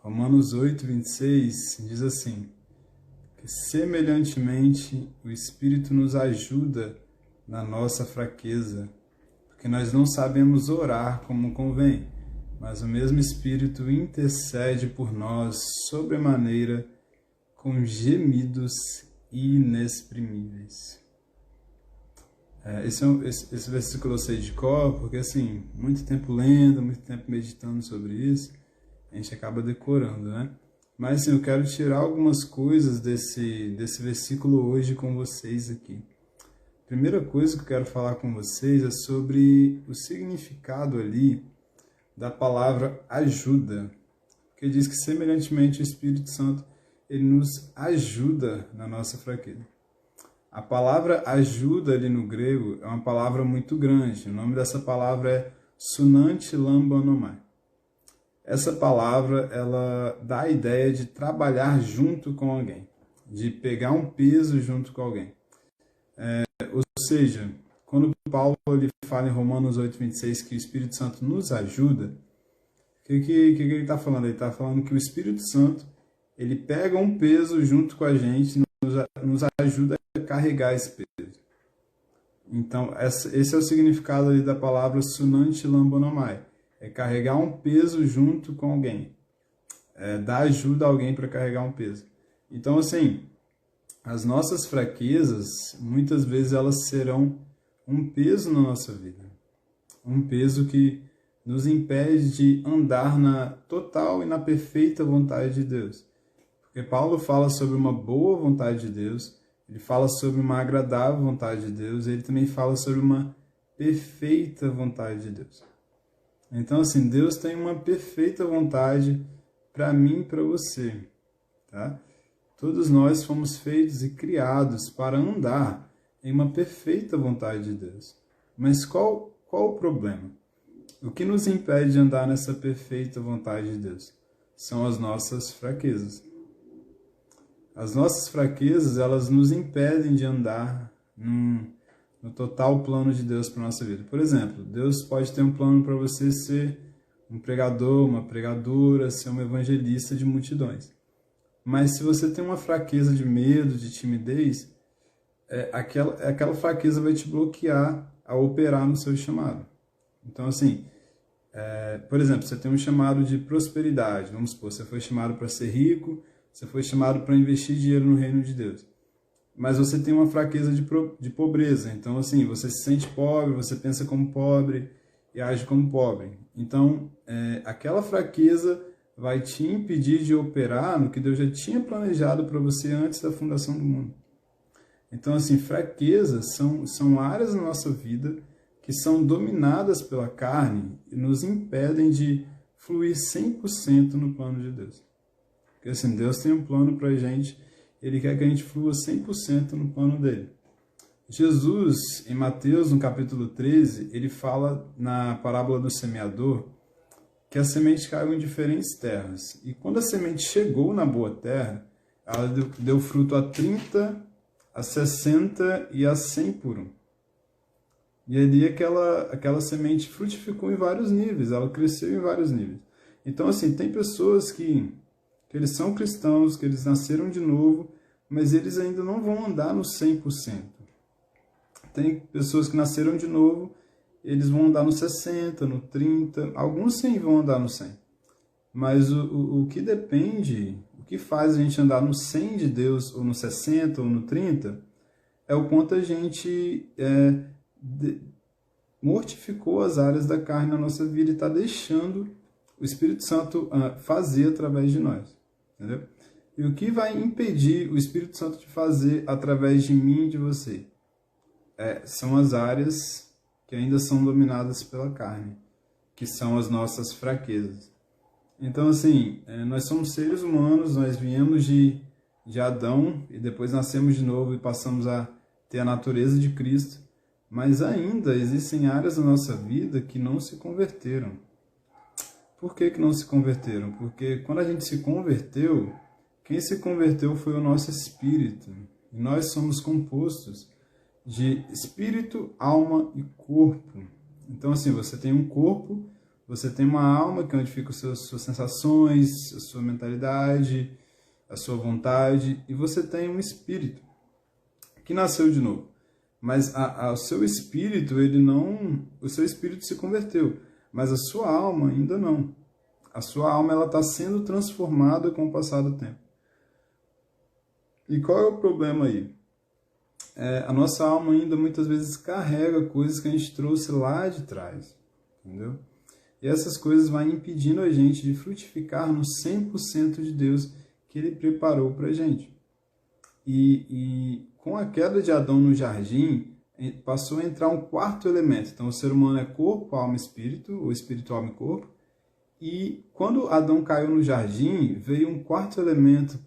Romanos 8, 26 diz assim, que semelhantemente o Espírito nos ajuda na nossa fraqueza, porque nós não sabemos orar como convém, mas o mesmo Espírito intercede por nós sobremaneira com gemidos inexprimíveis. Esse versículo eu sei de cor, porque assim, muito tempo lendo, muito tempo meditando sobre isso, a gente acaba decorando, né? Mas assim, eu quero tirar algumas coisas desse versículo hoje com vocês aqui. A primeira coisa que eu quero falar com vocês é sobre o significado ali da palavra ajuda, porque diz que semelhantemente o Espírito Santo, ele nos ajuda na nossa fraqueza. A palavra ajuda ali no grego é uma palavra muito grande. O nome dessa palavra é sunanti lambanomai. Essa palavra, ela dá a ideia de trabalhar junto com alguém, de pegar um peso junto com alguém. Ou seja, quando Paulo ele fala em Romanos 8, 26 que o Espírito Santo nos ajuda, o que ele está falando? Ele está falando que o Espírito Santo ele pega um peso junto com a gente, nos ajuda a carregar esse peso. Então, esse é o significado ali da palavra sunanti lambonomai. É carregar um peso junto com alguém. Dar ajuda a alguém para carregar um peso. Então, assim, as nossas fraquezas, muitas vezes elas serão um peso na nossa vida. Um peso que nos impede de andar na total e na perfeita vontade de Deus. Porque Paulo fala sobre uma boa vontade de Deus, ele fala sobre uma agradável vontade de Deus, e ele também fala sobre uma perfeita vontade de Deus. Então, assim, Deus tem uma perfeita vontade para mim e para você, tá? Todos nós fomos feitos e criados para andar em uma perfeita vontade de Deus. Mas qual o problema? O que nos impede de andar nessa perfeita vontade de Deus? São as nossas fraquezas. As nossas fraquezas, elas nos impedem de andar no total plano de Deus para a nossa vida. Por exemplo, Deus pode ter um plano para você ser um pregador, uma pregadora, ser um evangelista de multidões. Mas se você tem uma fraqueza de medo, de timidez, aquela fraqueza vai te bloquear a operar no seu chamado. Então, assim, por exemplo, você tem um chamado de prosperidade. Vamos supor, você foi chamado para ser rico, você foi chamado para investir dinheiro no reino de Deus. Mas você tem uma fraqueza de pobreza. Então, assim, você se sente pobre, você pensa como pobre e age como pobre. Então, aquela fraqueza vai te impedir de operar no que Deus já tinha planejado para você antes da fundação do mundo. Então, assim, fraquezas são áreas na nossa vida que são dominadas pela carne e nos impedem de fluir 100% no plano de Deus. Porque, assim, Deus tem um plano para a gente, Ele quer que a gente flua 100% no plano dele. Jesus, em Mateus, no capítulo 13, ele fala na parábola do semeador que a semente caiu em diferentes terras. E quando a semente chegou na boa terra, ela deu fruto a 30, a 60 e a 100 por um. E ali aquela semente frutificou em vários níveis, ela cresceu em vários níveis. Então, assim, tem pessoas que eles são cristãos, que eles nasceram de novo, mas eles ainda não vão andar no 100%. Tem pessoas que nasceram de novo, eles vão andar no 60%, no 30%, alguns sim vão andar no 100%. Mas o que depende, o que faz a gente andar no 100% de Deus, ou no 60%, ou no 30%, é o quanto a gente mortificou as áreas da carne na nossa vida e está deixando o Espírito Santo fazer através de nós. Entendeu? E o que vai impedir o Espírito Santo de fazer através de mim e de você? São as áreas que ainda são dominadas pela carne, que são as nossas fraquezas. Então, assim, nós somos seres humanos, nós viemos de Adão e depois nascemos de novo e passamos a ter a natureza de Cristo, mas ainda existem áreas da nossa vida que não se converteram. Por que não se converteram? Porque quando a gente se converteu, quem se converteu foi o nosso espírito. E nós somos compostos de espírito, alma e corpo. Então, assim, você tem um corpo, Você tem uma alma, que é onde ficam suas sensações, a sua mentalidade, a sua vontade, e você tem um espírito que nasceu de novo. Mas o seu espírito, o seu espírito se converteu, mas a sua alma ainda não. A sua alma ela está sendo transformada com o passar do tempo. E qual é o problema aí? A nossa alma ainda muitas vezes carrega coisas que a gente trouxe lá de trás, entendeu? E essas coisas vão impedindo a gente de frutificar no 100% de Deus que Ele preparou para a gente. E com a queda de Adão no jardim, passou a entrar um quarto elemento. Então o ser humano é corpo, alma e espírito, ou espírito, alma e corpo. E quando Adão caiu no jardim, veio um quarto elemento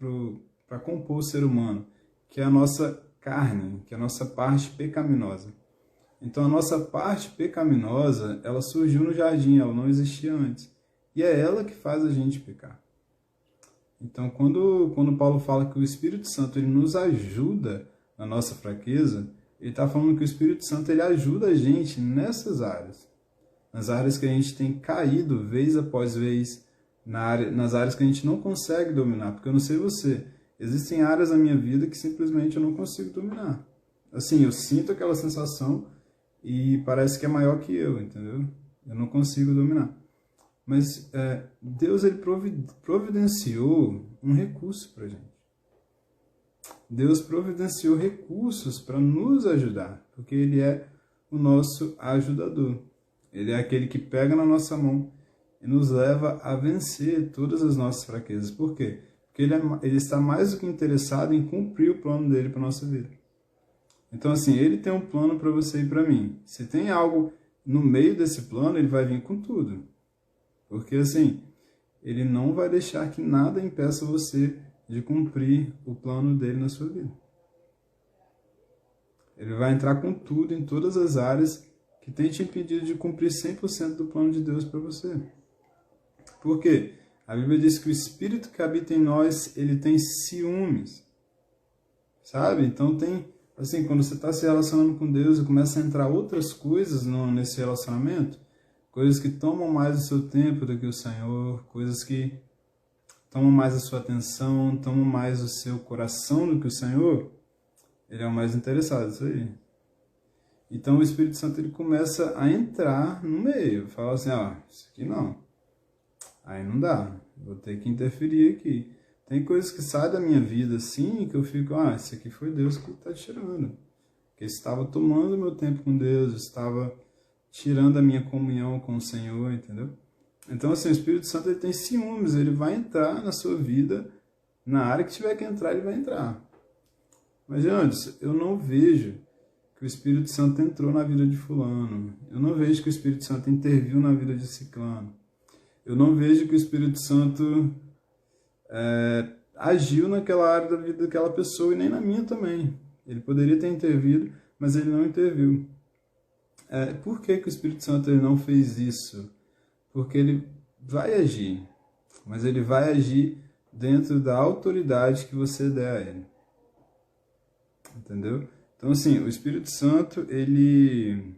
para compor o ser humano, que é a nossa carne, que é a nossa parte pecaminosa. Então a nossa parte pecaminosa, ela surgiu no jardim, ela não existia antes. E é ela que faz a gente pecar. Então quando Paulo fala que o Espírito Santo ele nos ajuda na nossa fraqueza, ele está falando que o Espírito Santo ele ajuda a gente nessas áreas. Nas áreas que a gente tem caído vez após vez, nas áreas que a gente não consegue dominar. Porque eu não sei você, existem áreas da minha vida que simplesmente eu não consigo dominar. Assim, eu sinto aquela sensação e parece que é maior que eu, entendeu? Eu não consigo dominar. Mas Deus ele providenciou um recurso para a gente. Deus providenciou recursos para nos ajudar, porque Ele é o nosso ajudador. Ele é aquele que pega na nossa mão e nos leva a vencer todas as nossas fraquezas. Por quê? Porque Ele está mais do que interessado em cumprir o plano dele para a nossa vida. Então, assim, Ele tem um plano para você e para mim. Se tem algo no meio desse plano, Ele vai vir com tudo. Porque, assim, Ele não vai deixar que nada impeça você de cumprir o plano dele na sua vida. Ele vai entrar com tudo em todas as áreas que tem te impedido de cumprir 100% do plano de Deus para você. Por quê? A Bíblia diz que o Espírito que habita em nós, ele tem ciúmes. Sabe? Então tem, assim, quando você está se relacionando com Deus e começa a entrar outras coisas nesse relacionamento, coisas que tomam mais o seu tempo do que o Senhor, coisas que tomam mais a sua atenção, tomam mais o seu coração do que o Senhor, ele é o mais interessado, isso aí. Então o Espírito Santo ele começa a entrar no meio, fala assim, isso aqui não, aí não dá, vou ter que interferir aqui. Tem coisas que saem da minha vida assim, que eu fico, isso aqui foi Deus que está tirando, porque estava tomando meu tempo com Deus, estava tirando a minha comunhão com o Senhor, entendeu? Então, assim, o Espírito Santo ele tem ciúmes, ele vai entrar na sua vida, na área que tiver que entrar, ele vai entrar. Mas, antes, eu não vejo que o Espírito Santo entrou na vida de fulano, eu não vejo que o Espírito Santo interviu na vida de ciclano, eu não vejo que o Espírito Santo agiu naquela área da vida daquela pessoa e nem na minha também. Ele poderia ter intervido, mas ele não interviu. Por que o Espírito Santo ele não fez isso? Porque ele vai agir, mas ele vai agir dentro da autoridade que você der a ele. Entendeu? Então, assim, o Espírito Santo, ele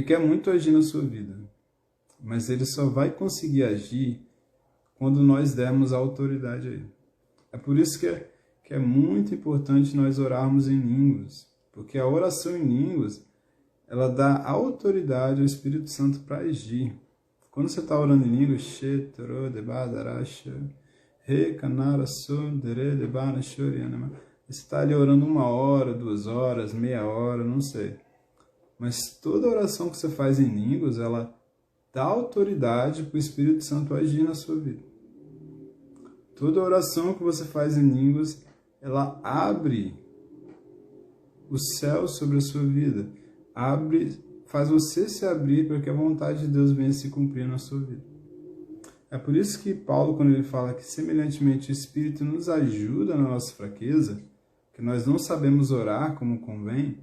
quer muito agir na sua vida, mas ele só vai conseguir agir quando nós dermos a autoridade a ele. É por isso que é muito importante nós orarmos em línguas, porque a oração em línguas, ela dá autoridade ao Espírito Santo para agir. Quando você está orando em línguas, você está ali orando 1 hora, 2 horas, meia hora, não sei. Mas toda oração que você faz em línguas, ela dá autoridade para o Espírito Santo agir na sua vida. Toda oração que você faz em línguas, ela abre o céu sobre a sua vida. Faz você se abrir para que a vontade de Deus venha se cumprir na sua vida. É por isso que Paulo, quando ele fala que semelhantemente o Espírito nos ajuda na nossa fraqueza, que nós não sabemos orar como convém,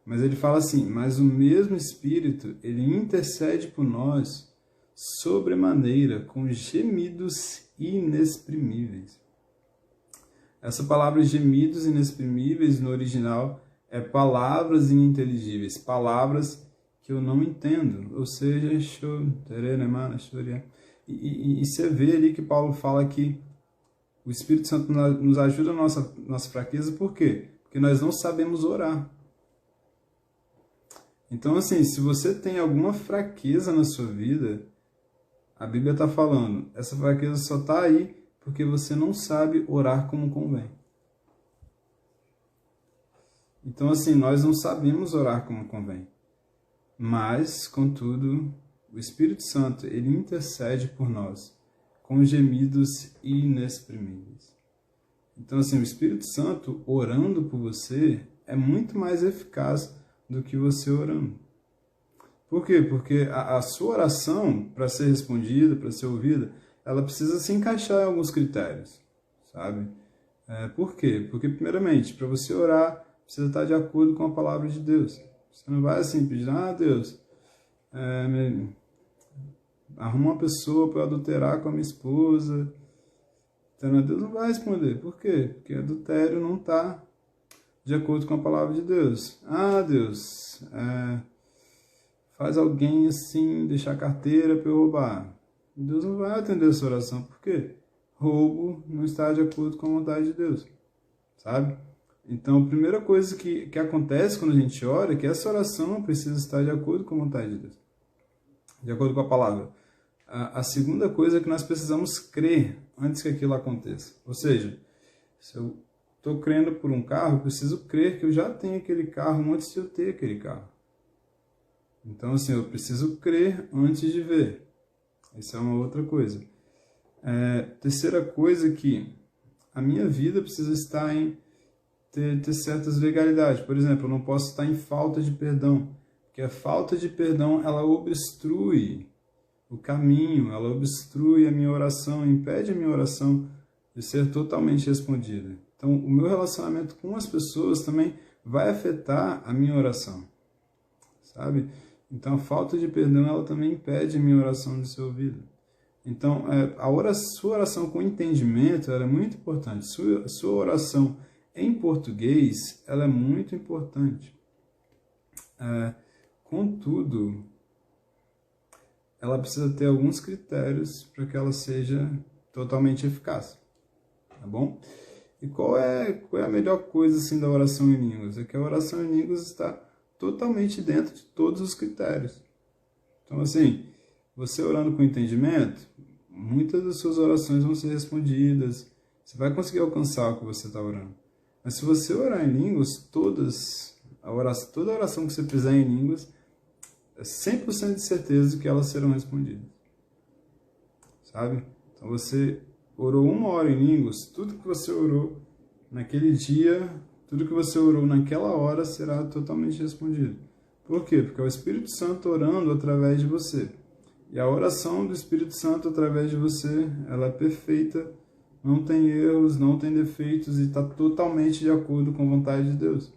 mas ele fala assim, mas o mesmo Espírito, ele intercede por nós sobremaneira, com gemidos inexprimíveis. Essa palavra gemidos inexprimíveis no original é palavras ininteligíveis, palavras que eu não entendo. Ou seja, e você vê ali que Paulo fala que o Espírito Santo nos ajuda na nossa fraqueza, por quê? Porque nós não sabemos orar. Então, assim, se você tem alguma fraqueza na sua vida, a Bíblia está falando, essa fraqueza só está aí porque você não sabe orar como convém. Então, assim, nós não sabemos orar como convém. Mas, contudo, o Espírito Santo, ele intercede por nós com gemidos inexprimíveis. Então, assim, o Espírito Santo orando por você é muito mais eficaz do que você orando. Por quê? Porque a sua oração, para ser respondida, para ser ouvida, ela precisa se encaixar em alguns critérios, sabe? Por quê? Porque, primeiramente, para você orar, precisa estar de acordo com a palavra de Deus. Você não vai assim pedir, Deus, arruma uma pessoa para eu adulterar com a minha esposa. Então, Deus não vai responder. Por quê? Porque adultério não está de acordo com a palavra de Deus. Deus, faz alguém assim deixar a carteira para eu roubar. Deus não vai atender essa oração. Por quê? Roubo não está de acordo com a vontade de Deus. Sabe? Então, a primeira coisa que acontece quando a gente ora é que essa oração precisa estar de acordo com a vontade de Deus. De acordo com a palavra. A segunda coisa é que nós precisamos crer antes que aquilo aconteça. Ou seja, se eu estou crendo por um carro, eu preciso crer que eu já tenho aquele carro antes de eu ter aquele carro. Então, assim, eu preciso crer antes de ver. Essa é uma outra coisa. Terceira coisa é que a minha vida precisa estar em ter certas legalidades. Por exemplo, eu não posso estar em falta de perdão, porque a falta de perdão, ela obstrui o caminho, ela obstrui a minha oração, impede a minha oração de ser totalmente respondida. Então, o meu relacionamento com as pessoas também vai afetar a minha oração, sabe? Então, a falta de perdão, ela também impede a minha oração de ser ouvida. Então, sua oração com entendimento, ela é muito importante. Sua oração em português, ela é muito importante. Contudo, ela precisa ter alguns critérios para que ela seja totalmente eficaz, tá bom? E qual é a melhor coisa assim da oração em línguas? É que a oração em línguas está totalmente dentro de todos os critérios. Então, assim, você orando com entendimento, muitas das suas orações vão ser respondidas, você vai conseguir alcançar o que você está orando. Mas se você orar em línguas, toda a oração que você fizer em línguas, é 100% de certeza que elas serão respondidas. Sabe? Então você orou 1 hora em línguas, tudo que você orou naquele dia, tudo que você orou naquela hora será totalmente respondido. Por quê? Porque é o Espírito Santo orando através de você. E a oração do Espírito Santo através de você, ela é perfeita, não tem erros, não tem defeitos e está totalmente de acordo com a vontade de Deus.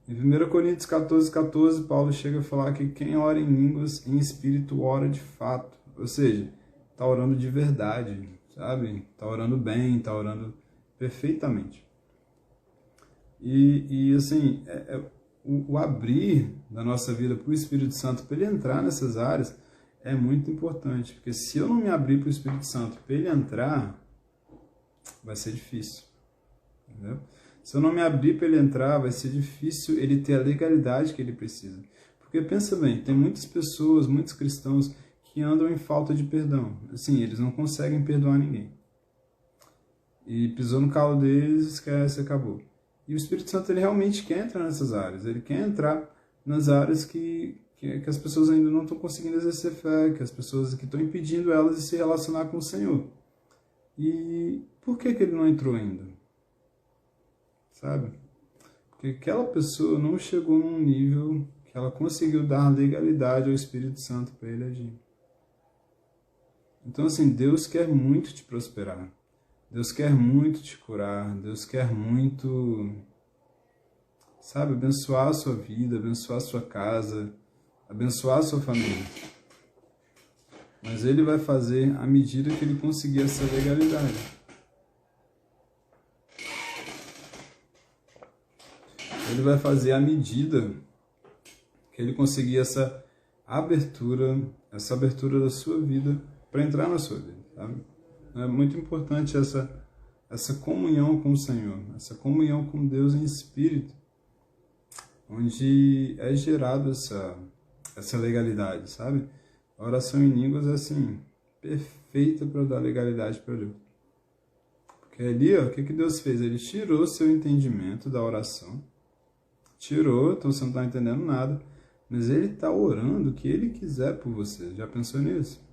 Em 1 Coríntios 14, Paulo chega a falar que quem ora em línguas, em espírito, ora de fato. Ou seja, está orando de verdade, sabe? Está orando bem, está orando perfeitamente. E assim, o abrir da nossa vida para o Espírito Santo, para ele entrar nessas áreas, é muito importante. Porque se eu não me abrir para o Espírito Santo, para ele entrar, vai ser difícil. Entendeu? Se eu não me abrir para ele entrar, vai ser difícil ele ter a legalidade que ele precisa. Porque pensa bem, tem muitas pessoas, muitos cristãos que andam em falta de perdão. Assim, eles não conseguem perdoar ninguém. E pisou no calo deles, esquece, acabou. E o Espírito Santo, ele realmente quer entrar nessas áreas. Ele quer entrar nas áreas que as pessoas ainda não estão conseguindo exercer fé, que as pessoas que estão impedindo elas de se relacionar com o Senhor. E por que ele não entrou ainda? Sabe? Porque aquela pessoa não chegou num nível que ela conseguiu dar legalidade ao Espírito Santo para ele agir. Então, assim, Deus quer muito te prosperar. Deus quer muito te curar. Deus quer muito, sabe, abençoar a sua vida, abençoar a sua casa, abençoar a sua família. Mas Ele vai fazer à medida que Ele conseguir essa legalidade. Ele vai fazer à medida que ele conseguir essa abertura, essa abertura da sua vida para entrar na sua vida, sabe? É muito importante essa comunhão com o Senhor, essa comunhão com Deus em espírito, onde é gerado essa legalidade, sabe? A oração em línguas é assim, perfeita para dar legalidade para Deus. Porque ali, ó, o que Deus fez? Ele tirou seu entendimento da oração, tirou, então você não está entendendo nada, mas ele está orando o que ele quiser por você. Já pensou nisso?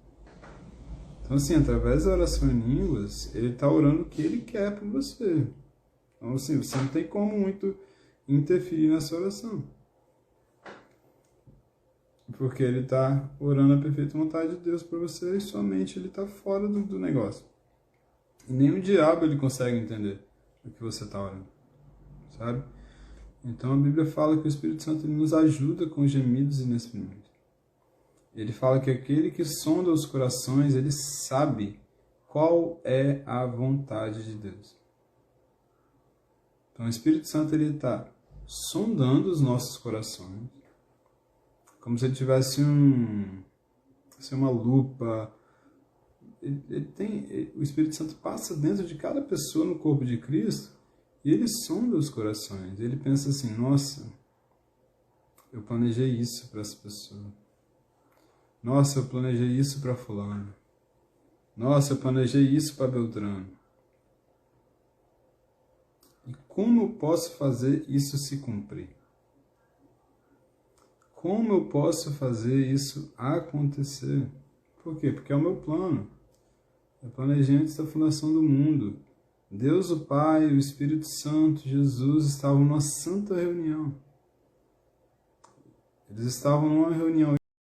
Então, assim, através da oração em línguas, ele está orando o que ele quer por você. Então, assim, você não tem como muito interferir nessa oração. Porque ele está orando a perfeita vontade de Deus para você e somente ele está fora do negócio. E nem o diabo ele consegue entender o que você está orando, sabe? Então a Bíblia fala que o Espírito Santo ele nos ajuda com gemidos inexprimíveis. Ele fala que aquele que sonda os corações, ele sabe qual é a vontade de Deus. Então o Espírito Santo ele está sondando os nossos corações, como se ele tivesse uma lupa. O Espírito Santo passa dentro de cada pessoa no corpo de Cristo e ele sonda os corações. Ele pensa assim, nossa, eu planejei isso para essa pessoa. Nossa, eu planejei isso para fulano. Nossa, eu planejei isso para Beltrano. E como eu posso fazer isso se cumprir? Como eu posso fazer isso acontecer? Por quê? Porque é o meu plano. Eu planejei antes da fundação do mundo. Deus, o Pai, o Espírito Santo, Jesus estavam numa santa reunião. Eles estavam numa reunião